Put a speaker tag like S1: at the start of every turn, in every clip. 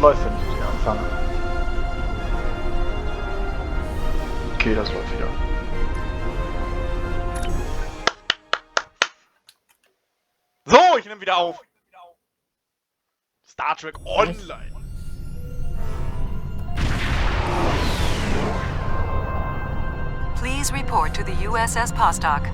S1: Läuft, wenn ich mit dir anfange. Okay, das läuft wieder. So, ich nehme wieder auf. Star Trek Online.
S2: Please report to the USS Postok.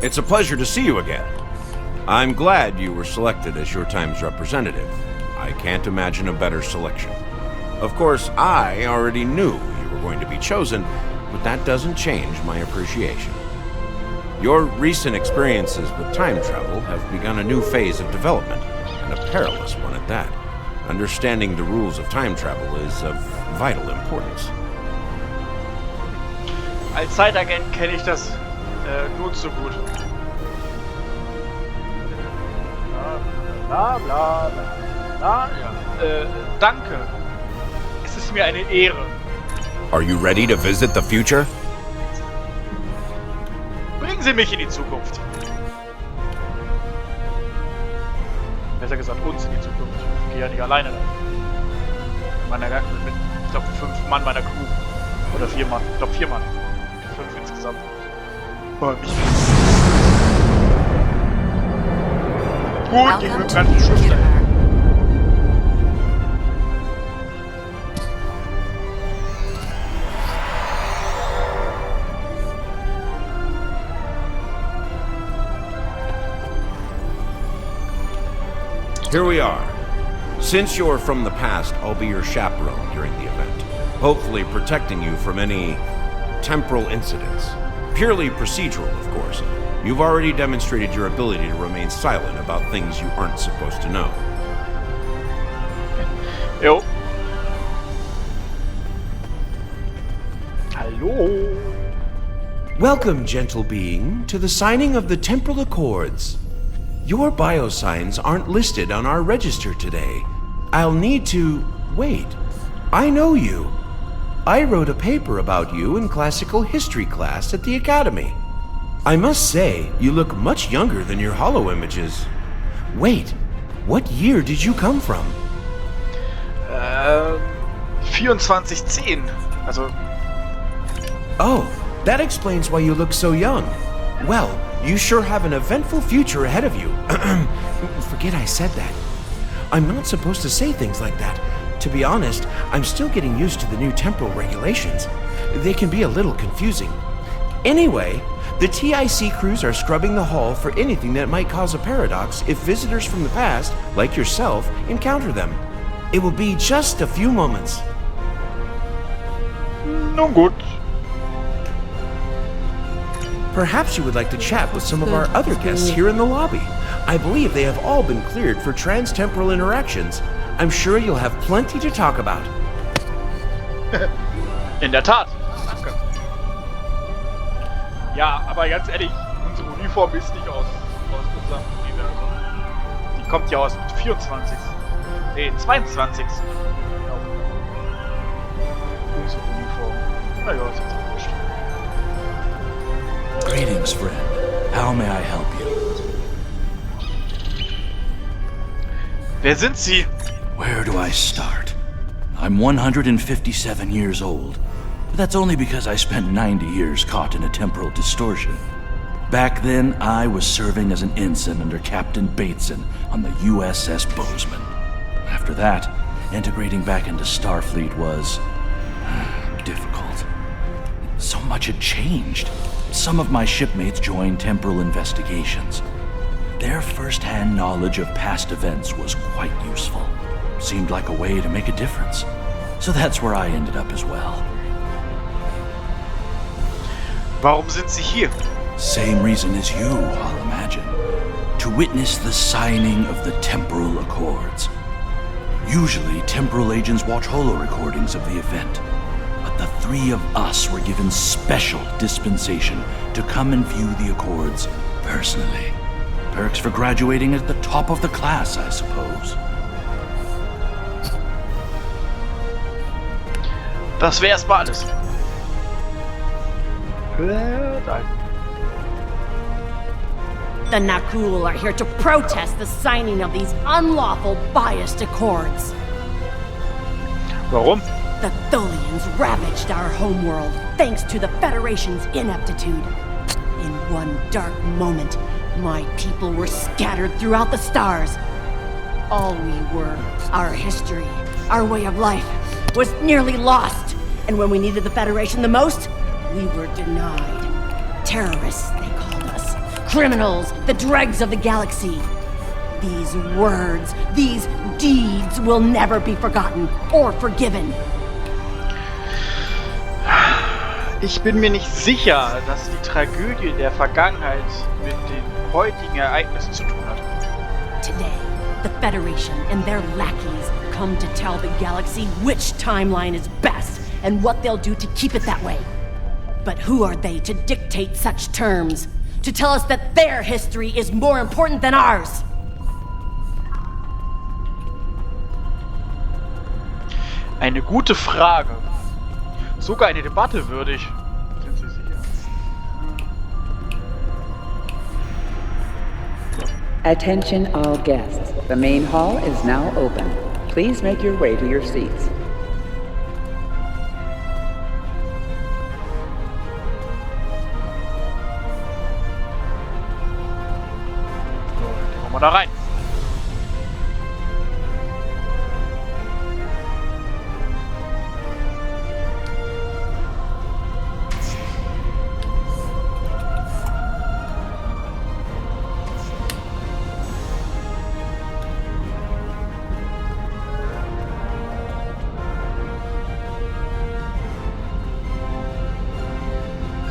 S3: It's a pleasure to see you again. I'm glad you were selected as your time's representative. I can't imagine a better selection. Of course, I already knew you were going to be chosen, but that doesn't change my appreciation. Your recent experiences with time travel have begun a new phase of development, and a perilous one at that. Understanding the rules of time travel is of vital importance.
S1: Als Zeitagent kenne ich das nur zu gut. Bla bla bla bla. Ja. Danke. Es ist mir eine Ehre.
S3: Are you ready to visit the future?
S1: Bringen Sie mich in die Zukunft. Besser gesagt, uns in die Zukunft. Ich gehe ja nicht alleine da. Mit, ich glaube, 5 Mann meiner Crew. Oder 4 Mann. Ich glaube, 4 Mann. 5 insgesamt. Oh, mich. Gut, gegen den ganzen Schiff dahin.
S3: Here we are. Since you're from the past, I'll be your chaperone during the event, hopefully protecting you from any temporal incidents. Purely procedural, of course. You've already demonstrated your ability to remain silent about things you aren't supposed to know.
S1: Jo. Hallo.
S3: Welcome, gentle being, to the signing of the Temporal Accords. Your biosigns aren't listed on our register today. I'll need to... Wait. I know you. I wrote a paper about you in classical history class at the academy. I must say, you look much younger than your holo images. Wait, what year did you come from?
S1: 2410. Also...
S3: Oh, that explains why you look so young. Well, you sure have an eventful future ahead of you. Forget I said that. I'm not supposed to say things like that. To be honest, I'm still getting used to the new temporal regulations. They can be a little confusing. Anyway, the TIC crews are scrubbing the hall for anything that might cause a paradox if visitors from the past, like yourself, encounter them. It will be just a few moments.
S1: Nun gut.
S3: Perhaps you would like to chat with some of our other guests here in the lobby. I believe they have all been cleared for trans-temporal interactions. I'm sure you'll have plenty to talk about.
S1: In der Tat. Danke. Ja, aber ganz ehrlich, unsere Uniform ist nicht aus unserem Universum. Die kommt ja aus dem 24. Nee, 22. Unsere Uniform. Naja, ist jetzt auch wurscht.
S4: Greetings, friend. How may I help you?
S1: Wer sind Sie?
S4: Where do I start? I'm 157 years old, but that's only because I spent 90 years caught in a temporal distortion. Back then, I was serving as an ensign under Captain Bateson on the USS Bozeman. After that, integrating back into Starfleet was... difficult. So much had changed. Some of my shipmates joined temporal investigations. Their first-hand knowledge of past events was quite useful. Seemed like a way to make a difference. So that's where I ended up as well.
S1: Warum sind Sie hier?
S4: Same reason as you, I'll imagine. To witness the signing of the Temporal Accords. Usually, temporal agents watch holo recordings of the event. But the 3 of us were given special dispensation to come and view the Accords personally. Perks for graduating at the top of the class, I suppose.
S1: Das wäre erstmal alles. Nein.
S5: The Nakul are here to protest the signing of these unlawful biased accords.
S1: Warum?
S5: The Tholians ravaged our homeworld thanks to the Federation's ineptitude. In one dark moment, my people were scattered throughout the stars. All we were, our history, our way of life, was nearly lost. And when we needed the Federation the most, we were denied. Terrorists, they called us. Criminals, the dregs of the galaxy. These words, these deeds will never be forgotten or forgiven.
S1: Ich bin mir nicht sicher, dass die Tragödie der Vergangenheit mit den heutigen Ereignissen zu tun hat.
S5: Today, the Federation and their lackeys come to tell the galaxy which timeline is best and what they'll do to keep it that way. But who are they to dictate such terms? To tell us that their history is more important than ours?
S1: Eine gute Frage. Sogar eine Debatte würdig. Sind Sie sicher?
S6: Attention all guests. The main hall is now open. Please make your way to your seats.
S1: So, dann gehen wir mal da rein.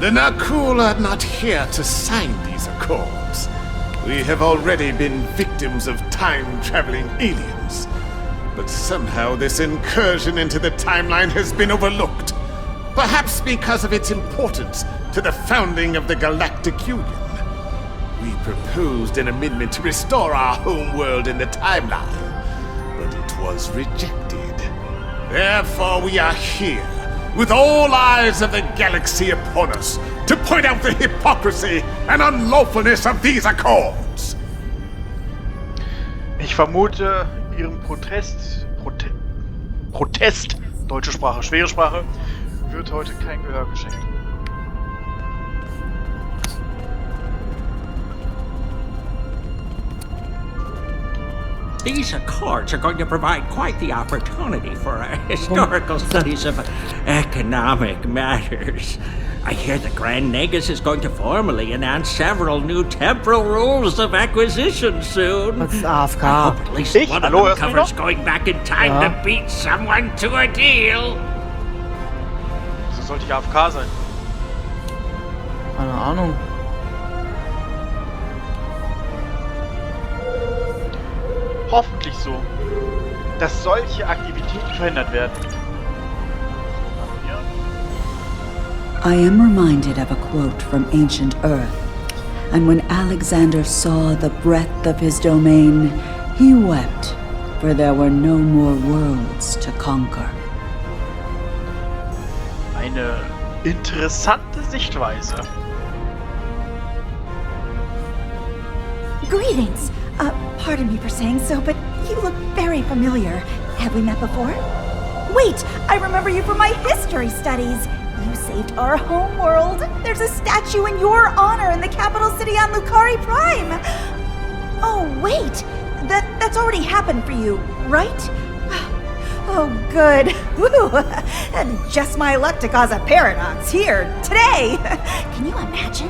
S7: The Nakul are not here to sign these accords. We have already been victims of time-traveling aliens. But somehow this incursion into the timeline has been overlooked. Perhaps because of its importance to the founding of the Galactic Union. We proposed an amendment to restore our home world in the timeline, but it was rejected. Therefore we are here, with all eyes of the galaxy upon us, to point out the hypocrisy and unlawfulness of these accords.
S1: Ich vermute, Ihrem Protest, deutsche Sprache, schwere Sprache, wird heute kein Gehör geschenkt.
S8: These accords are going to provide quite the opportunity for historical studies of economic matters. I hear the Grand Nagus is going to formally announce several new temporal rules of acquisition soon.
S9: Das ist
S8: I
S9: AFK.
S8: hope at least
S1: Ich?
S8: one of
S1: Hallo,
S8: them
S1: hörst du mich
S8: covers
S1: noch?
S8: going back in time
S9: Ja.
S8: to beat someone to a deal.
S1: So sollte ich AFK sein.
S9: Keine Ahnung.
S1: Hoffentlich so, dass solche Aktivitäten verhindert werden.
S10: I am reminded of a quote from ancient Earth. And when Alexander saw the breadth of his domain, he wept, for there were no more worlds to conquer.
S1: Eine interessante Sichtweise.
S11: Greetings! Pardon me for saying so, but you look very familiar. Have we met before? Wait! I remember you from my history studies! You saved our home world! There's a statue in your honor in the capital city on Lucari Prime! Oh, wait! That's already happened for you, right? Oh, good. Woo! And just my luck to cause a paradox here, today! Can you imagine?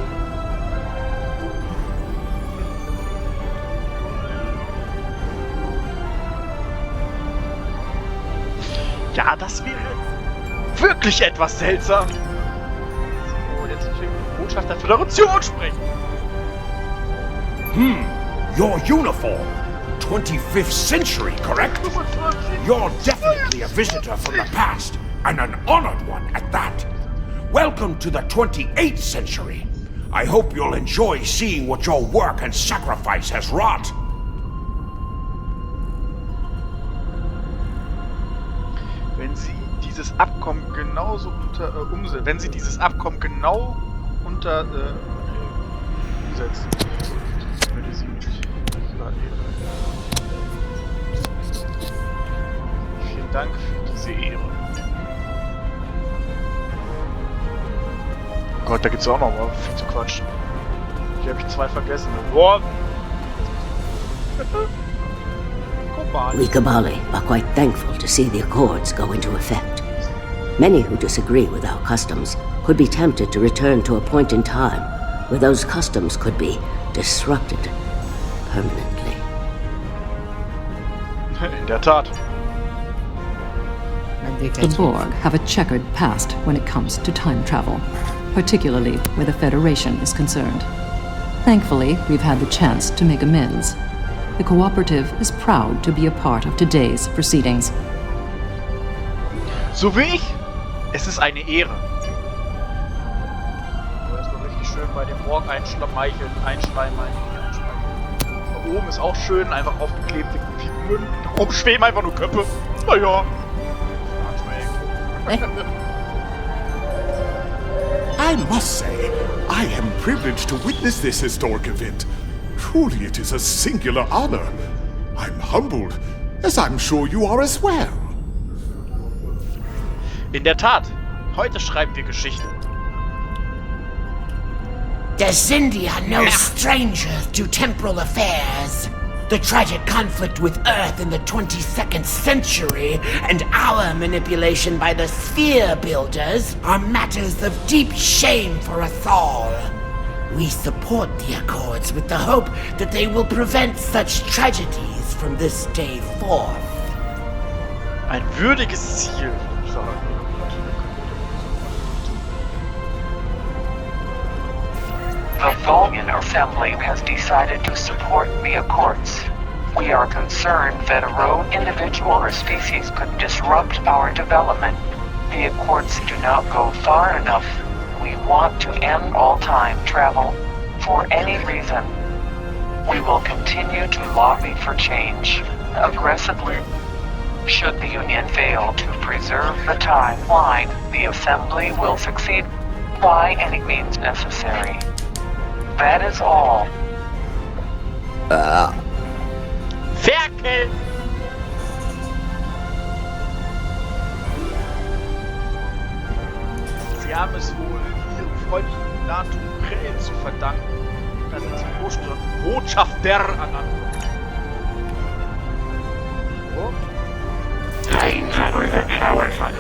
S1: Ja, das wäre wirklich etwas seltsam. So, jetzt natürlich mit dem Botschafter der Föderation sprechen.
S3: Your uniform. 25th century, correct? You're definitely a visitor from the past, and an honored one at that. Welcome to the 28th century. I hope you'll enjoy seeing what your work and sacrifice has wrought.
S1: Wenn Sie dieses Abkommen genauso wenn sie dieses Abkommen genau umsetzen. Vielen Dank für diese Ehre. Gott, da gibt's auch noch mal viel zu quatschen. Hier habe ich 2 vergessen. Boah!
S12: We Kabali are quite thankful to see the Accords go into effect. Many who disagree with our customs could be tempted to return to a point in time where those customs could be disrupted permanently.
S1: In der Tat.
S13: The Borg have a checkered past when it comes to time travel, particularly where the Federation is concerned. Thankfully, we've had the chance to make amends. The Cooperative is proud to be a part of today's proceedings.
S1: So wie ich? Es ist eine Ehre. Du hast doch richtig schön bei dem Borg einschleimen. Da oben ist auch schön, einfach aufgeklebte Figuren. Da oben schweben einfach nur Köpfe. Naja.
S7: I must say, I am privileged to witness this historic event. Truly, it is a singular honor. I'm humbled, as I'm sure you are as well.
S1: In der Tat, heute schreiben wir Geschichte.
S14: The Zindi are no strangers to temporal affairs. The tragic conflict with Earth in the 22nd century and our manipulation by the Sphere Builders are matters of deep shame for us all. We support the Accords with the hope that they will prevent such tragedies from this day forth.
S1: Ein würdiges Ziel.
S15: The Tholian Assembly has decided to support the Accords. We are concerned that a rogue individual or species could disrupt our development. The Accords do not go far enough. We want to end all time travel for any reason. We will continue to lobby for change aggressively. Should the Union fail to preserve the timeline, the Assembly will succeed by any means necessary. That is all.
S1: Ferkel! Sie haben es wohl ihrem freundlichen Naturell zu verdanken, dass sie Botschafter ernannt wurden.
S16: Titans represent power funds.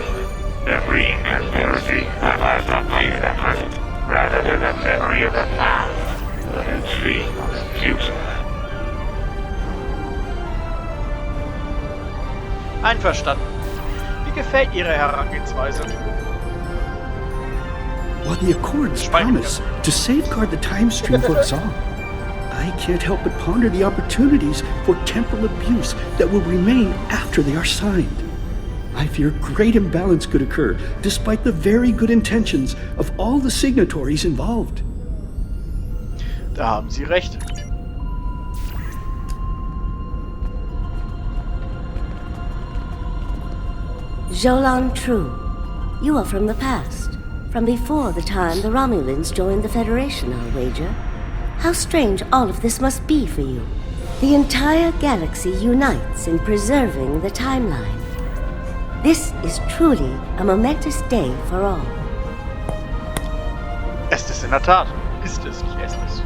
S16: Every conspiracy that lies on these at present, rather than the memory of the past. Let us dream of the future.
S1: Einverstanden. Wie gefällt Ihre Herangehensweise?
S17: While the Accords promise to safeguard the time stream for us all, I can't help but ponder the opportunities for temporal abuse that will remain after they are signed. I fear great imbalance could occur, despite the very good intentions of all the signatories involved.
S1: Da haben Sie recht.
S12: Jolan True, you are from the past. From before the time the Romulans joined the Federation, I'll wager. How strange all of this must be for you. The entire galaxy unites in preserving the timeline. This is truly a momentous day for all.
S1: Ist es in der Tat. Ist es, nicht ist es.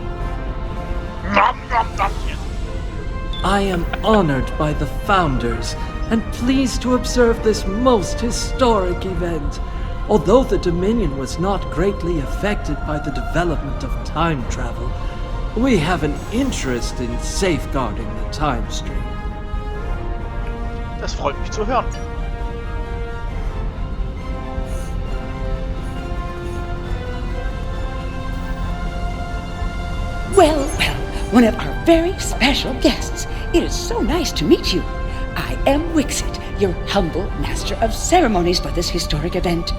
S18: I am honored by the Founders and pleased to observe this most historic event. Although the Dominion was not greatly affected by the development of time travel, we have an interest in safeguarding the time stream.
S1: Das freut mich zu hören.
S19: Well, one of our very special guests. It is so nice to meet you. I am Wixit, your humble master of ceremonies for this historic event.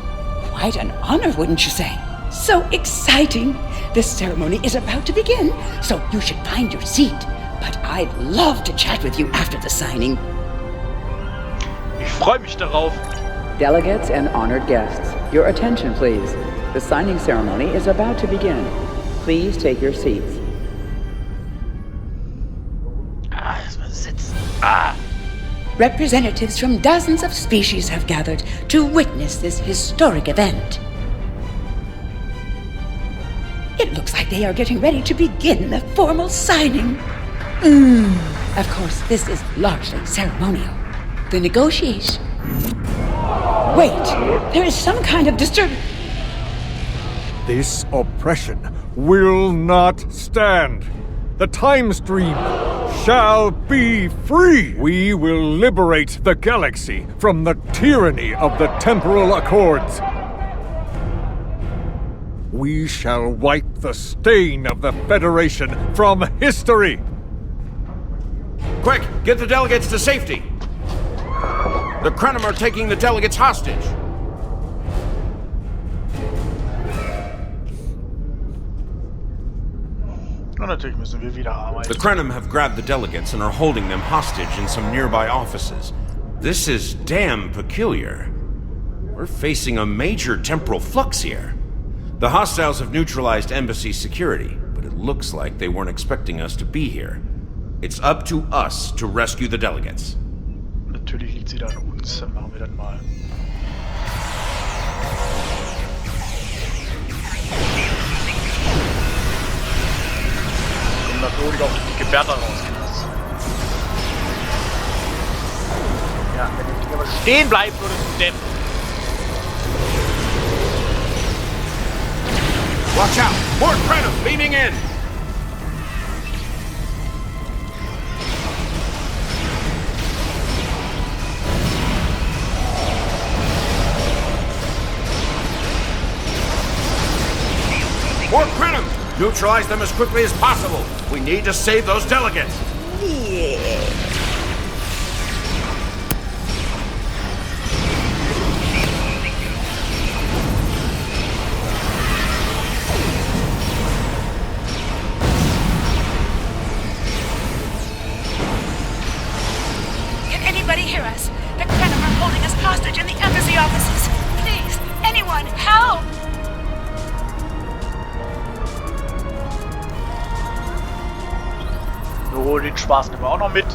S19: Quite an honor, wouldn't you say? So exciting! This ceremony is about to begin, so you should find your seat. But I'd love to chat with you after the signing.
S1: Ich freue mich darauf.
S6: Delegates and honored guests, your attention please. The signing ceremony is about to begin. Please take your seats.
S19: Representatives from dozens of species have gathered to witness this historic event. It looks like they are getting ready to begin the formal signing. Of course, this is largely ceremonial. The negotiation... Wait, there is some kind of disturbance.
S20: This oppression will not stand. The time stream shall be free. We will liberate the galaxy from the tyranny of the temporal accords. We shall wipe the stain of the Federation from history.
S3: Quick, get the delegates to safety. The Krenim are taking the delegates hostage.
S21: The Krenim have grabbed the delegates and are holding them hostage in some nearby offices. This is damn peculiar. We're facing a major temporal flux here. The hostiles have neutralized embassy security, but it looks like they weren't expecting us to be here. It's up to us to rescue the delegates.
S1: Natürlich liegt sie da an uns, dann machen wir das mal. Kommen da wohl auch die Gebärder raus. Ja, wenn ich aber stehen bleiben würde, du Depp.
S3: Watch out! More Krenim beaming in! More Krenim! Neutralize them as quickly as possible. We need to save those delegates.
S11: Can anybody hear us? The Krenim are holding us hostage in the embassy offices. Please, anyone, help!
S1: So, den Spaß nehmen wir auch noch mit.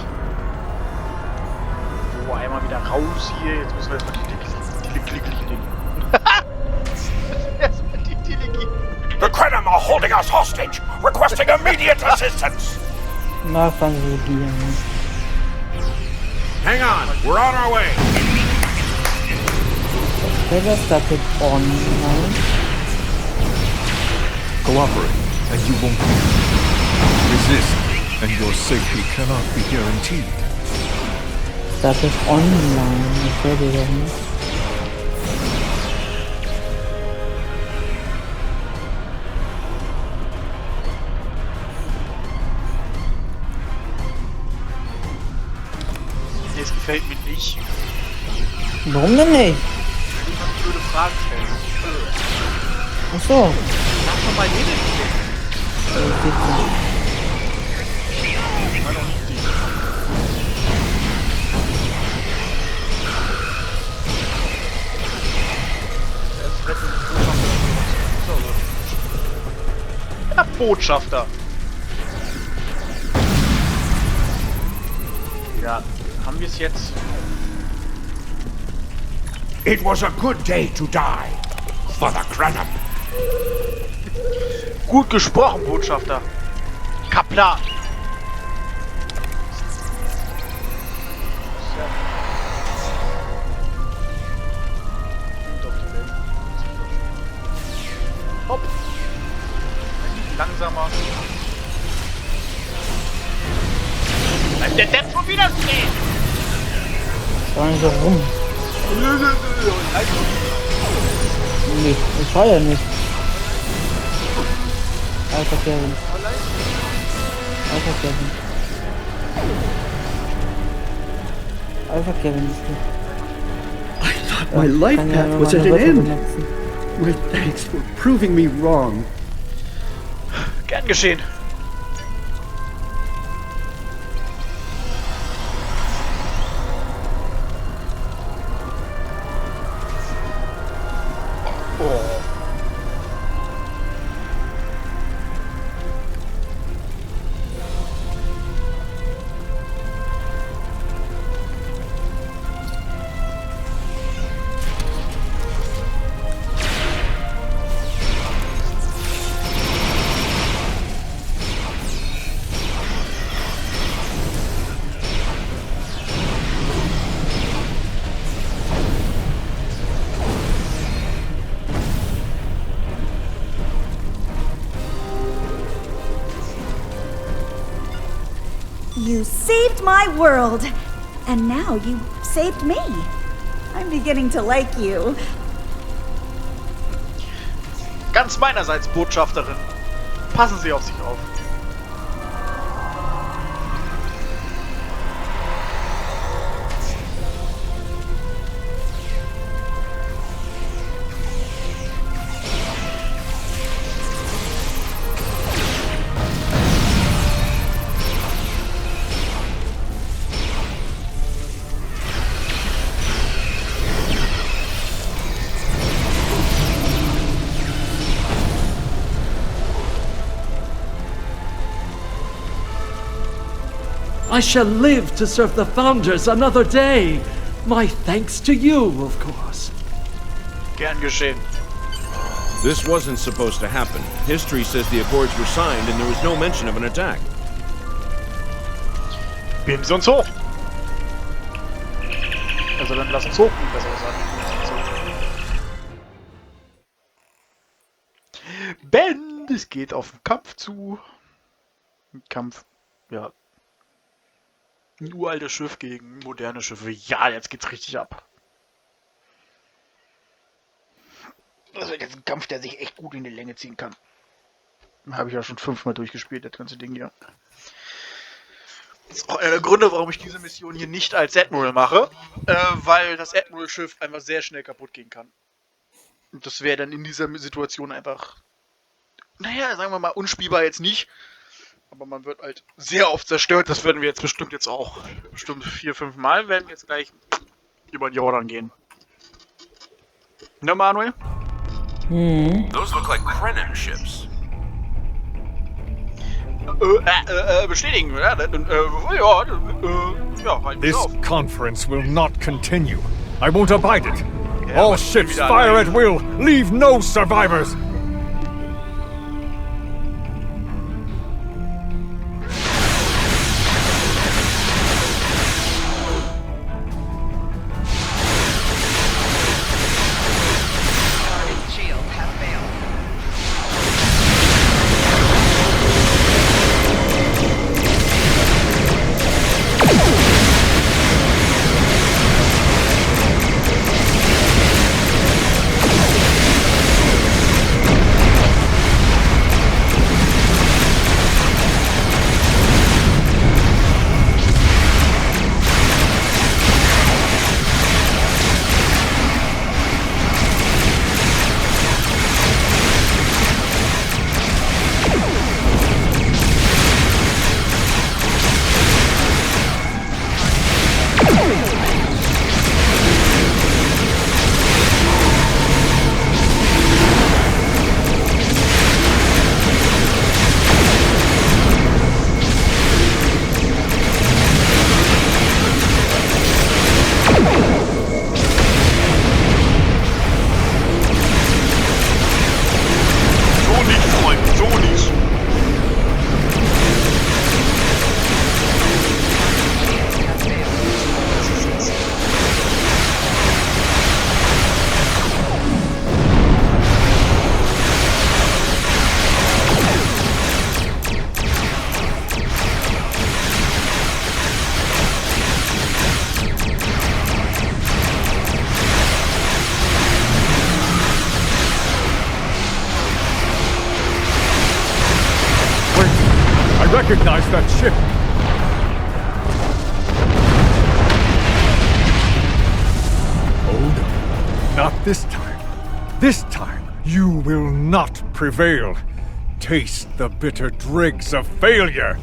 S1: So, einmal wieder raus hier. Jetzt müssen wir erstmal die
S21: The Krenim are holding us hostage, requesting immediate assistance.
S9: Na, fangen wir die an.
S21: Hang on, we're on our way.
S9: Server started online.
S20: Cooperate, and you won't resist, and your safety cannot be guaranteed.
S9: Started online. Okay, wir werden.
S1: Das gefällt mir nicht.
S9: Warum denn nicht?
S1: Weil du noch blöde Fragen stellst.
S9: Achso.
S1: Mach schon mal jeden hier. Ja, Botschafter. Ja, haben wir es jetzt?
S21: It was a good day to die for the Krenim.
S1: Gut gesprochen, Botschafter. Kaplan. Hopp. Langsamer. Bleibt der Depp schon wieder stehen?
S9: Fahr nicht so rum. Nee, ich fahr ja nicht. Alter Kevin. Alter Kevin. Alter Kevin ist
S17: I thought my life path was at an end. My thanks for proving me wrong.
S1: Gern geschehen.
S11: You saved my world. And now you saved me. I'm beginning to like you.
S1: Ganz meinerseits, Botschafterin. Passen Sie auf sich auf.
S18: I shall live to serve the Founders another day. My thanks to you, of course.
S1: Gern geschehen.
S21: This wasn't supposed to happen. History says the Accords were signed and there was no mention of an attack.
S1: Beamen Sie uns hoch. Also dann lass uns hoch, besser gesagt. Ben, es geht auf den Kampf zu. Kampf, ja. Ein uraltes Schiff gegen moderne Schiffe. Ja, jetzt geht's richtig ab. Das wird jetzt ein Kampf, der sich echt gut in die Länge ziehen kann. Habe ich ja schon 5-mal durchgespielt, das ganze Ding hier. Das ist auch einer der Gründe, warum ich diese Mission hier nicht als Admiral mache. Weil das Admiral-Schiff einfach sehr schnell kaputt gehen kann. Und das wäre dann in dieser Situation einfach, naja, sagen wir mal, unspielbar jetzt nicht. Aber man wird halt sehr oft zerstört. Das werden wir jetzt bestimmt auch. Bestimmt 4-5 Mal werden wir jetzt gleich über den Jordan gehen. Ne, Manuel?
S21: Those look like Krenim ships.
S1: Bestätigen. Ja,
S20: This conference will not continue. I won't abide it. All ships fire at will. Leave no survivors. Recognize that ship! Oh no, not this time. This time, you will not prevail. Taste the bitter dregs of failure!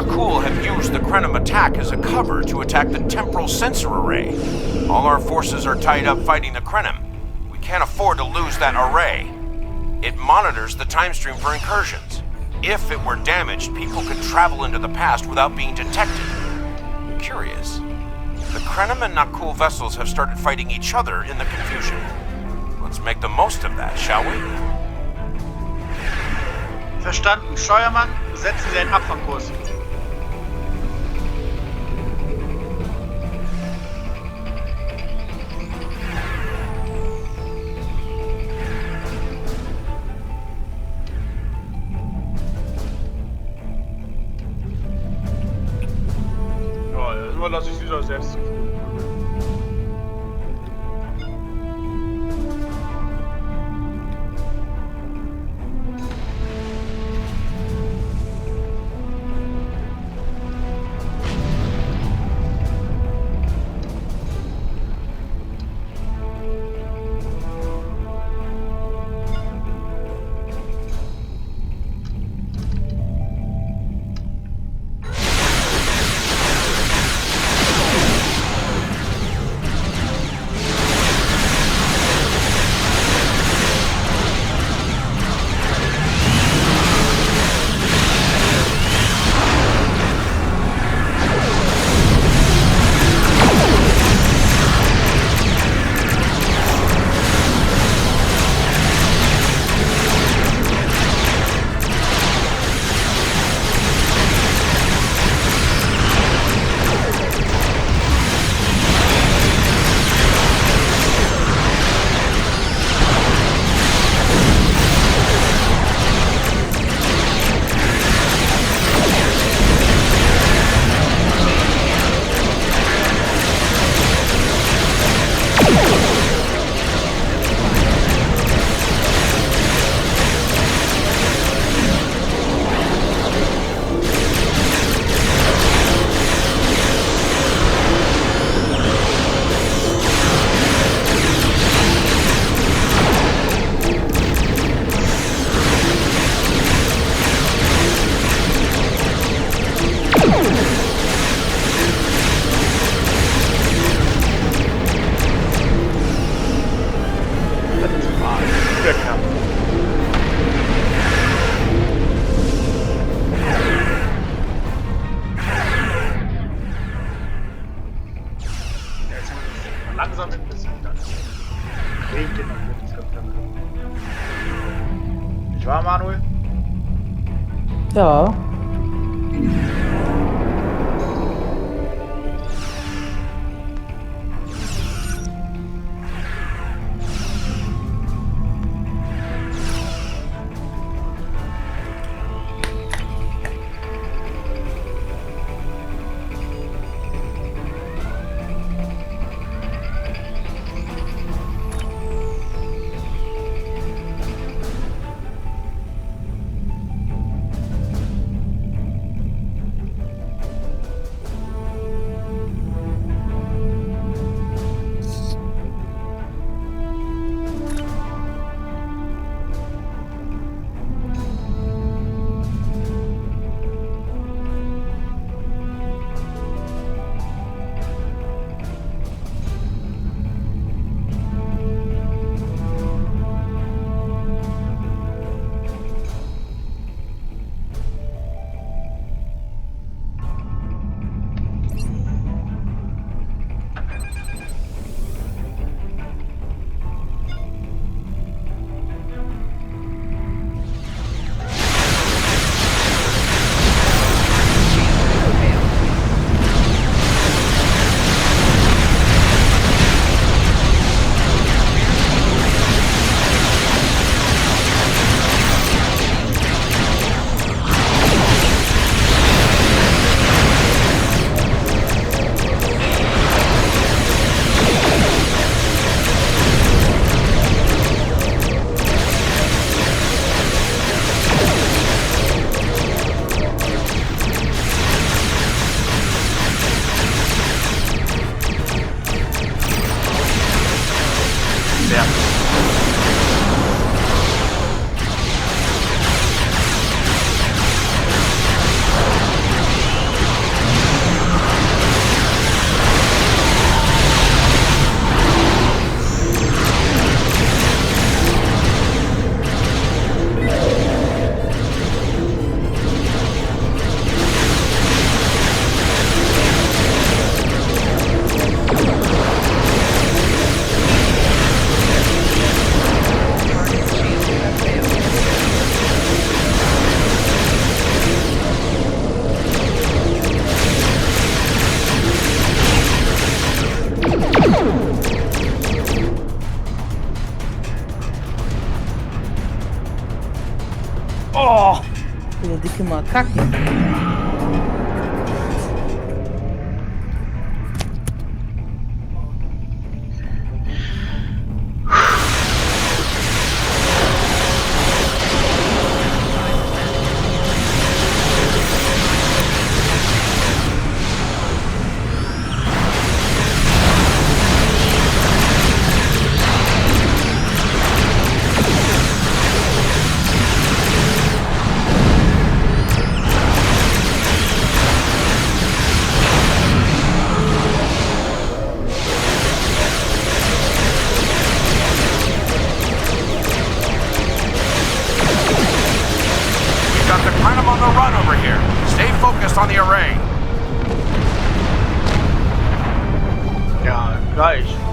S21: not cool have used the Krenim attack as a cover to attack the temporal sensor array. All our forces are tied up fighting the Krenim. We can't afford to lose that array. It monitors the time stream for incursions. If it were damaged, people could travel into the past without being detected. Curious. The Krenim and Nakul vessels have started fighting each other in the confusion. Let's make the most of that, shall we?
S1: Verstanden. Steuermann, setzen Sie einen Abfangkurs. Ja, das überlasse ich wieder selbst. Langsam ein bisschen dann kriegt den noch wirklich Nicht wahr, Manuel?
S9: Ja. Oh, diese dicke Makaken.
S21: On the array.
S1: Ja, gleich.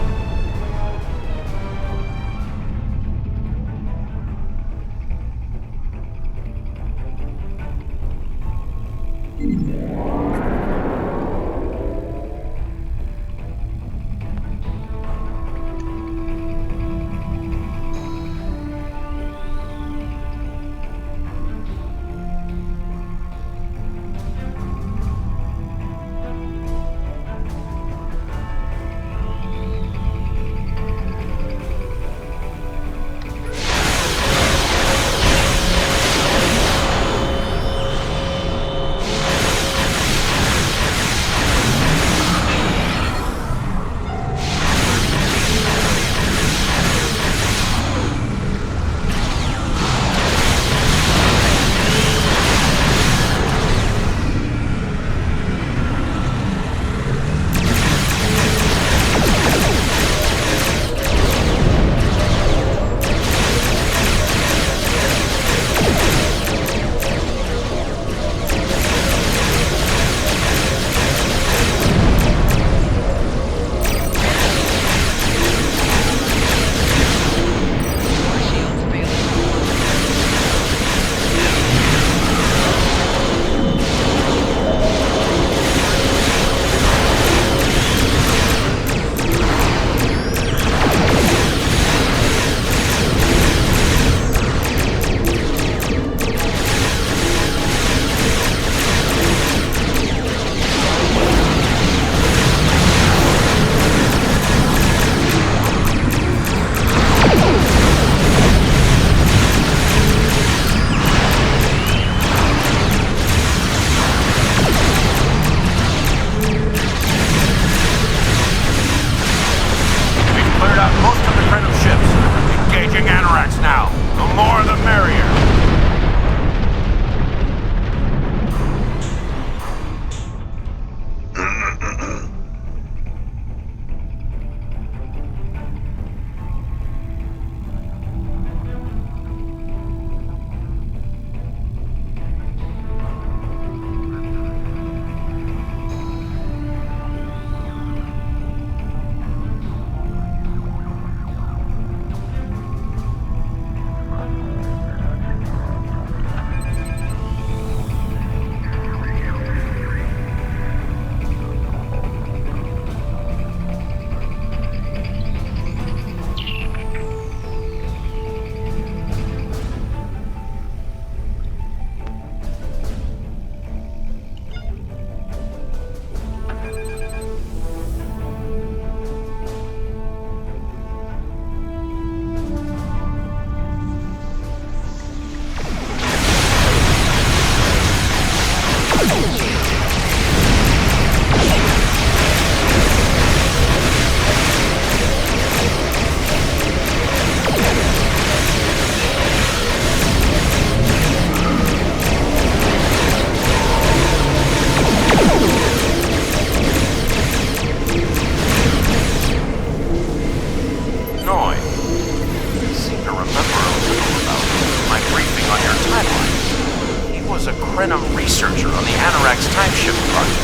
S21: researcher on the Anorak's timeshift project.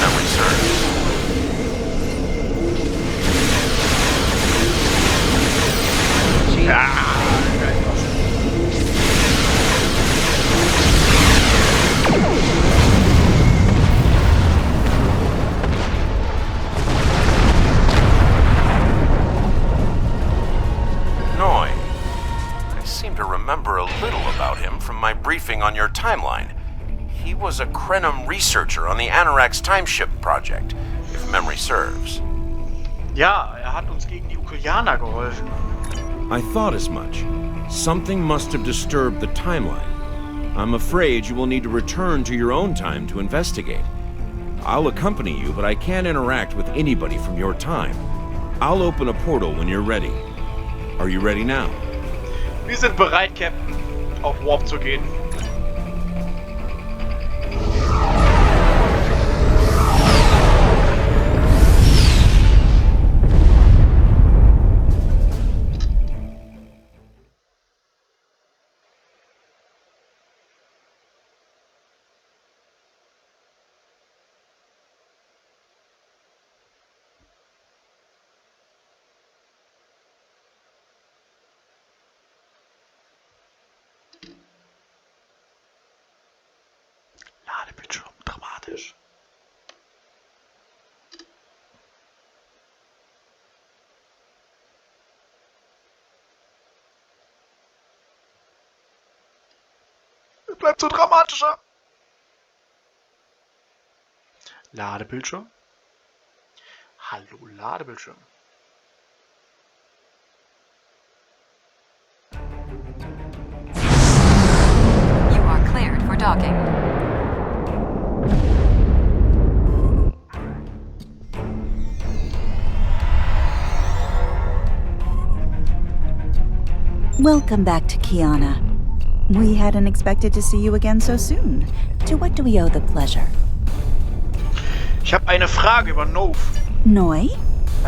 S21: Memory serves. Noi, I seem to remember a little about about him from my briefing on your timeline. He was a Krenim researcher on the Anorak's timeship project, if memory serves.
S1: Ja, hat uns gegen die Ukulianer geholfen.
S21: I thought as much. Something must have disturbed the timeline. I'm afraid you will need to return to your own time to investigate. I'll accompany you, but I can't interact with anybody from your time. I'll open a portal when you're ready. Are you ready now?
S1: Wir sind bereit, Captain, auf Warp zu gehen. Ladebildschirm, dramatisch. Es bleibt so dramatischer. Ladebildschirm. Hallo, Ladebildschirm.
S2: You are cleared for docking.
S11: Welcome back to Kiana. We hadn't expected to see you again so soon. To what do we owe the pleasure?
S1: Ich habe eine Frage über Nov.
S11: Noi?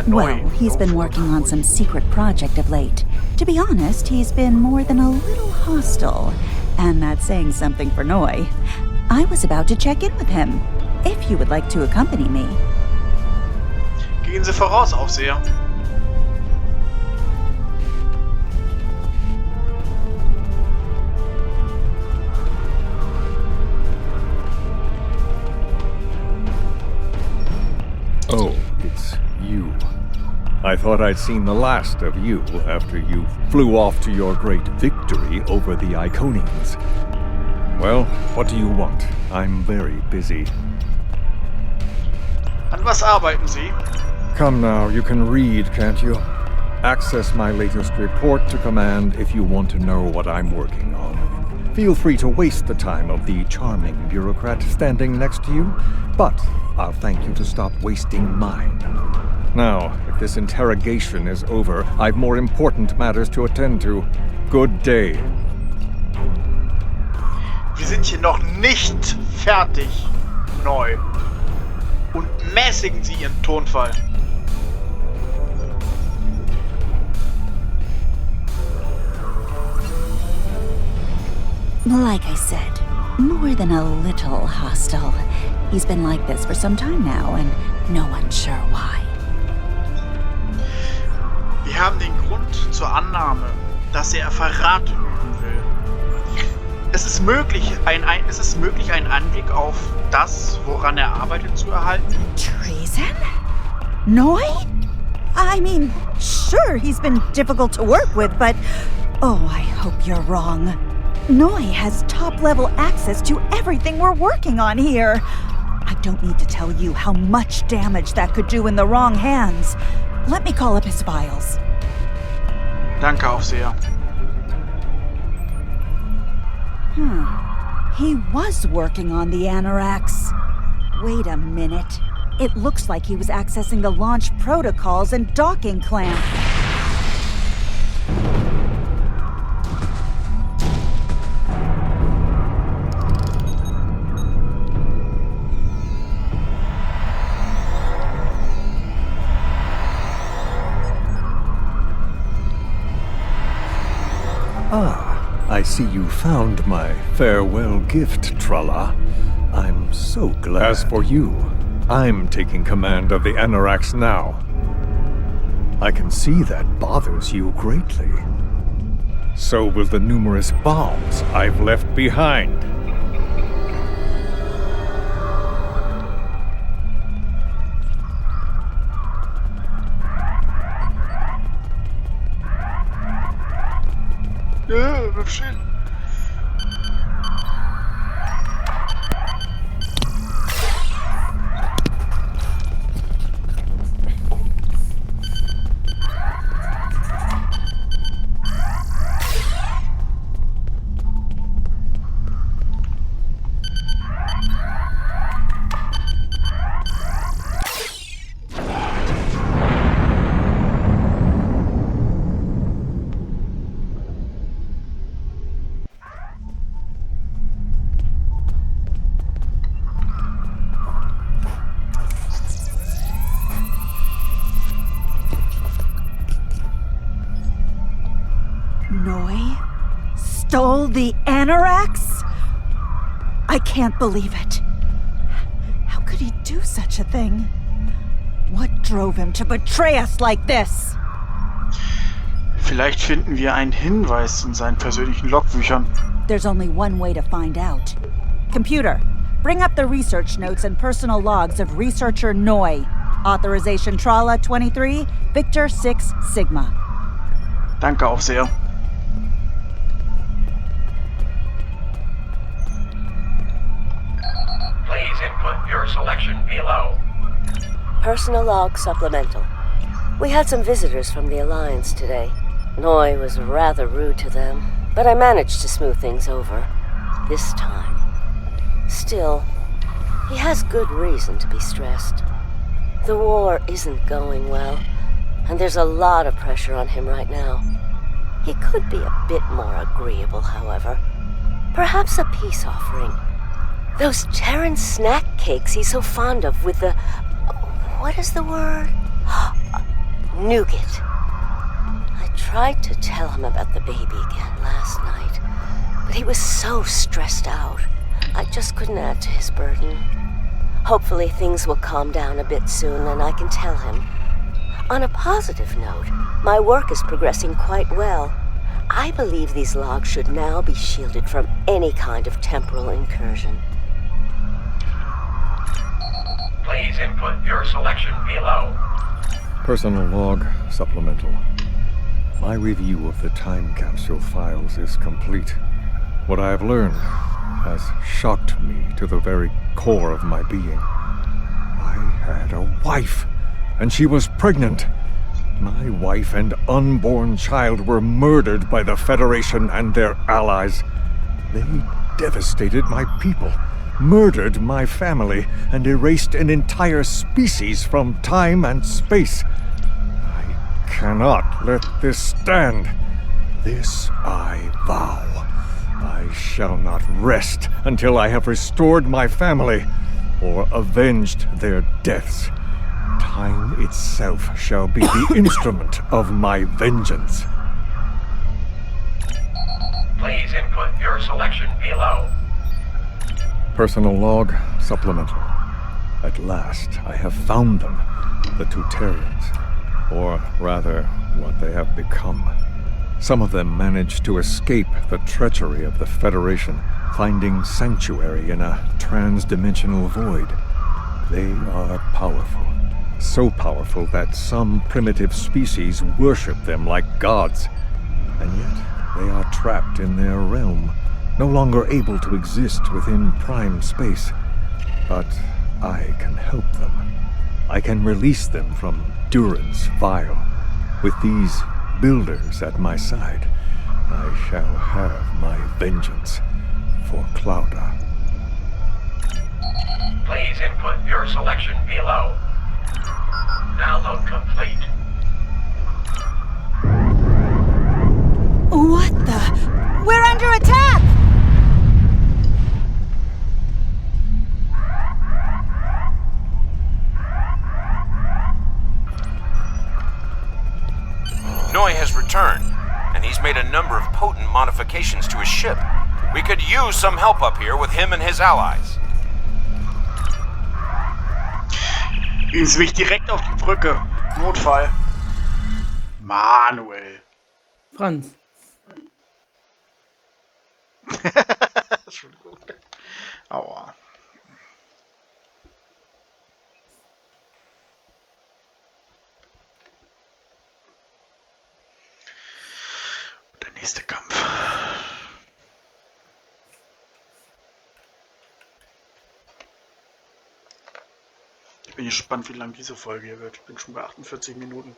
S1: Noi.
S11: Well, he's been working on some secret project of late. To be honest, he's been more than a little hostile. And that's saying something for Noi. I was about to check in with him. If you would like to accompany me.
S1: Gehen Sie voraus, Aufseher.
S20: Oh, it's you. I thought I'd seen the last of you after you flew off to your great victory over the Iconians. Well, what do you want? I'm very busy.
S1: An was arbeiten Sie?
S20: Come now, you can read, can't you? Access my latest report to command if you want to know what I'm working on. Feel free to waste the time of the charming bureaucrat standing next to you, but I'll thank you to stop wasting mine. Now, if this interrogation is over, I've more important matters to attend to. Good day.
S1: Wir sind hier noch nicht fertig. Neu. Und mäßigen Sie Ihren Tonfall.
S11: Like I said, more than a little hostile. He's been like this for some time now, and no one's sure why.
S1: Wir haben den Grund zur Annahme, dass er Verrat üben will. Es ist möglich, einen Anblick auf das, woran er arbeitet, zu erhalten.
S11: Treason? Noi? I mean, sure, he's been difficult to work with, but... Oh, I hope you're wrong. Noi has top-level access to everything we're working on here. I don't need to tell you how much damage that could do in the wrong hands. Let me call up his files.
S1: Danke, Aufseher.
S11: He was working on the Anoraks. Wait a minute. It looks like he was accessing the launch protocols and docking clamp.
S20: Ah, I see you found my farewell gift, Tralla. I'm so glad. As for you, I'm taking command of the Anoraks now. I can see that bothers you greatly. So will the numerous bombs I've left behind.
S11: stole the Anorax? I can't believe it. How could he do such a thing? What drove him to betray us like this?
S1: Vielleicht finden wir einen Hinweis in seinen persönlichen Logbüchern.
S5: There's only one way to find out. Computer, bring up the research notes and personal logs of researcher Noi. Authorization Trala 23, Victor 6 Sigma.
S1: Danke, Aufseher.
S16: Please input your selection below.
S12: Personal log supplemental. We had some visitors from the Alliance today. Noi was rather rude to them, but I managed to smooth things over. This time. Still, he has good reason to be stressed. The war isn't going well, and there's a lot of pressure on him right now. He could be a bit more agreeable, however. Perhaps a peace offering. Those Terran snack cakes he's so fond of with the... what is the word? Nougat. I tried to tell him about the baby again last night, but he was so stressed out. I just couldn't add to his burden. Hopefully things will calm down a bit soon and I can tell him. On a positive note, my work is progressing quite well. I believe these logs should now be shielded from any kind of temporal incursion.
S16: Please input your selection below.
S20: Personal log supplemental. My review of the time capsule files is complete. What I have learned has shocked me to the very core of my being. I had a wife, and she was pregnant. My wife and unborn child were murdered by the Federation and their allies. They devastated my people, murdered my family, and erased an entire species from time and space. I cannot let this stand. This I vow. I shall not rest until I have restored my family or avenged their deaths. Time itself shall be the instrument of my vengeance.
S16: Please input your selection below.
S20: Personal log supplemental. At last, I have found them, the Tutarians, or rather, what they have become. Some of them managed to escape the treachery of the Federation, finding sanctuary in a trans-dimensional void. They are powerful. So powerful that some primitive species worship them like gods. And yet, they are trapped in their realm, no longer able to exist within prime space. But I can help them. I can release them from Duran's vial. With these builders at my side, I shall have my vengeance for Clouda.
S16: Please input your selection below. Download complete.
S11: What the? We're under attack!
S21: Noi has returned, and he's made a number of potent modifications to his ship. We could use some help up here with him and his allies.
S1: Jetzt will ich direkt auf die Brücke. Notfall. Manuel.
S9: Franz.
S1: Entschuldigung. Aua. Der nächste Kampf. Ich bin gespannt, wie lang diese Folge hier wird. Ich bin schon bei 48 Minuten.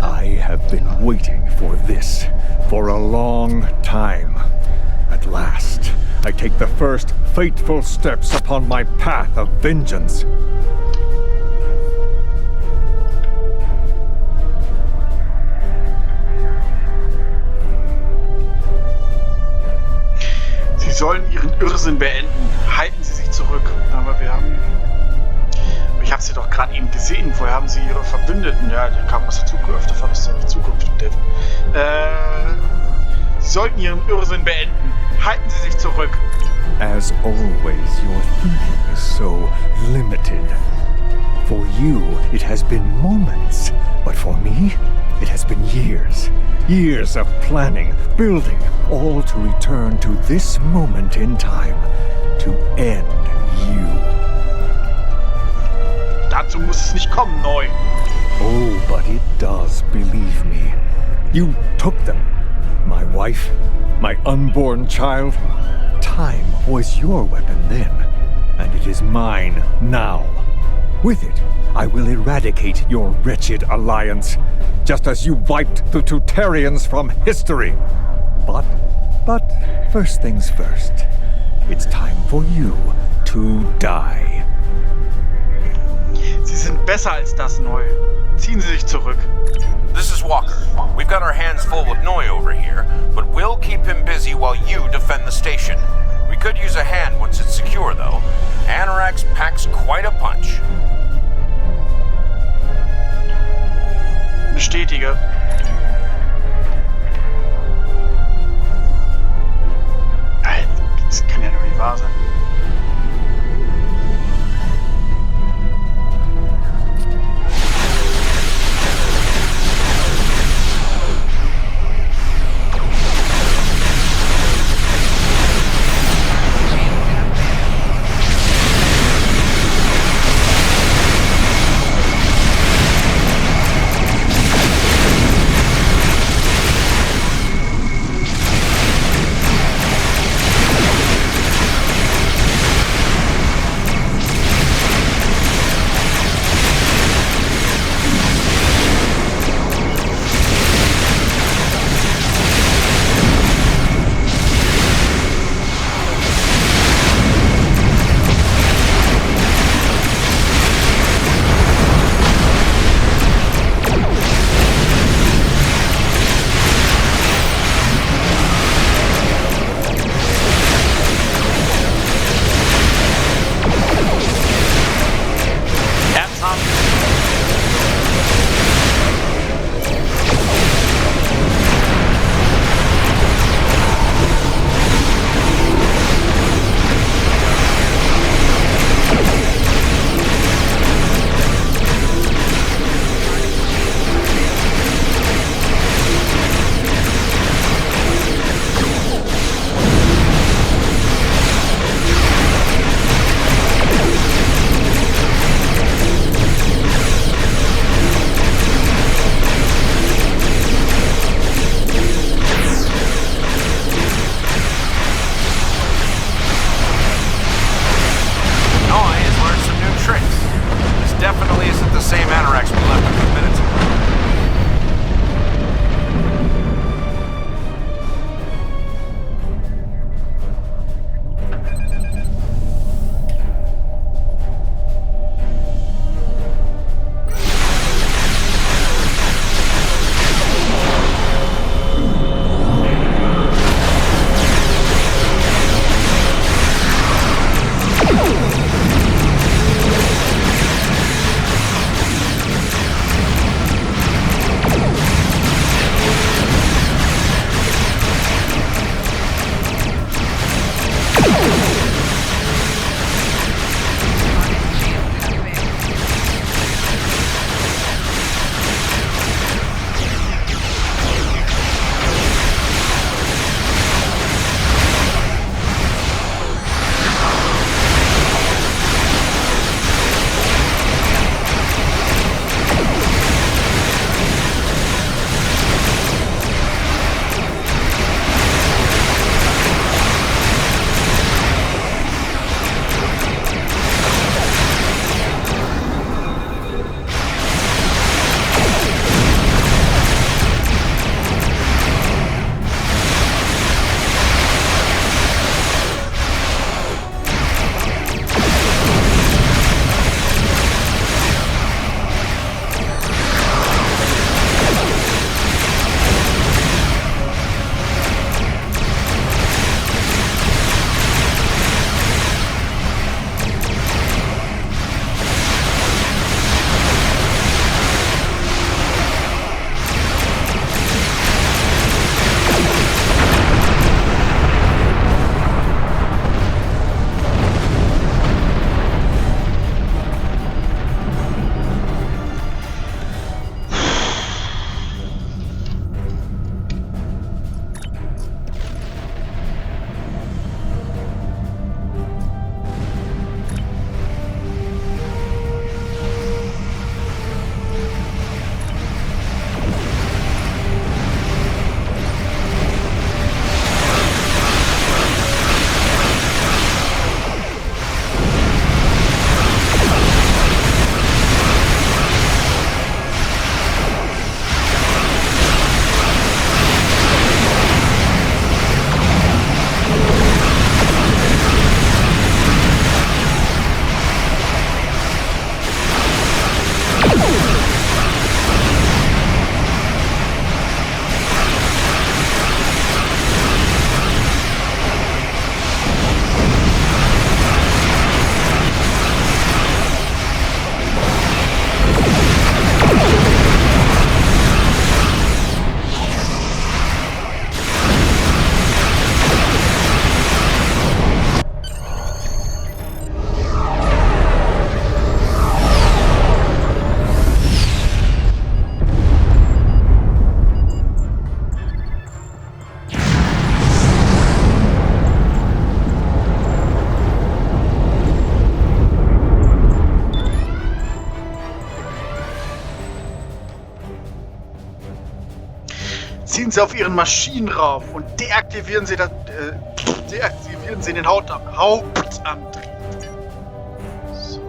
S20: I have been waiting for this for a long time. At last, I take the first fateful steps upon my path of vengeance.
S1: haben sie ihre Verbündeten, ja, die kamen aus der Zukunft, davon ist ja die Zukunft im Dev. Sie sollten ihren Irrsinn beenden. Halten Sie sich zurück.
S20: As always, your thinking is so limited. For you, it has been moments, but for me, it has been years. Years of planning, building, all to return to this moment in time, to end you.
S1: Dazu muss es nicht kommen, neu.
S20: Oh, but it does, believe me. You took them. My wife, my unborn child. Time was your weapon then, and it is mine now. With it, I will eradicate your wretched alliance, just as you wiped the Tutarians from history. But first things first. It's time for you to die.
S1: Sie sind besser als das, Neu. Ziehen Sie sich zurück.
S21: This is Walker. We've got our hands full with Noy over here, but we'll keep him busy while you defend the station. We could use a hand once it's secure, though. Anorax packs quite a punch.
S1: Bestätige. Alter, das kann ja nur nicht wahr sein. ziehen Sie auf Ihren Maschinenraum und deaktivieren Sie den Hauptantrieb. So.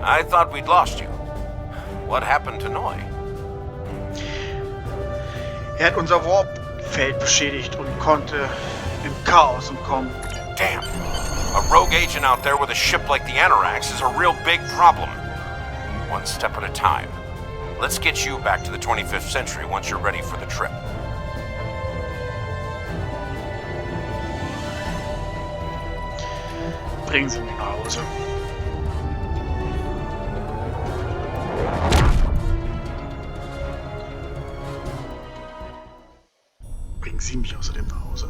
S21: I thought we'd lost you. What happened to Noi?
S1: Er hat unser Warpfeld beschädigt und konnte im Chaos entkommen.
S21: Damn. A rogue agent out there with a ship like the Anarax is a real big problem. One step at a time. Let's get you back to the 25th century once you're ready for the trip.
S1: Bringen Sie mich nach Hause. Bringen Sie mich außerdem nach Hause.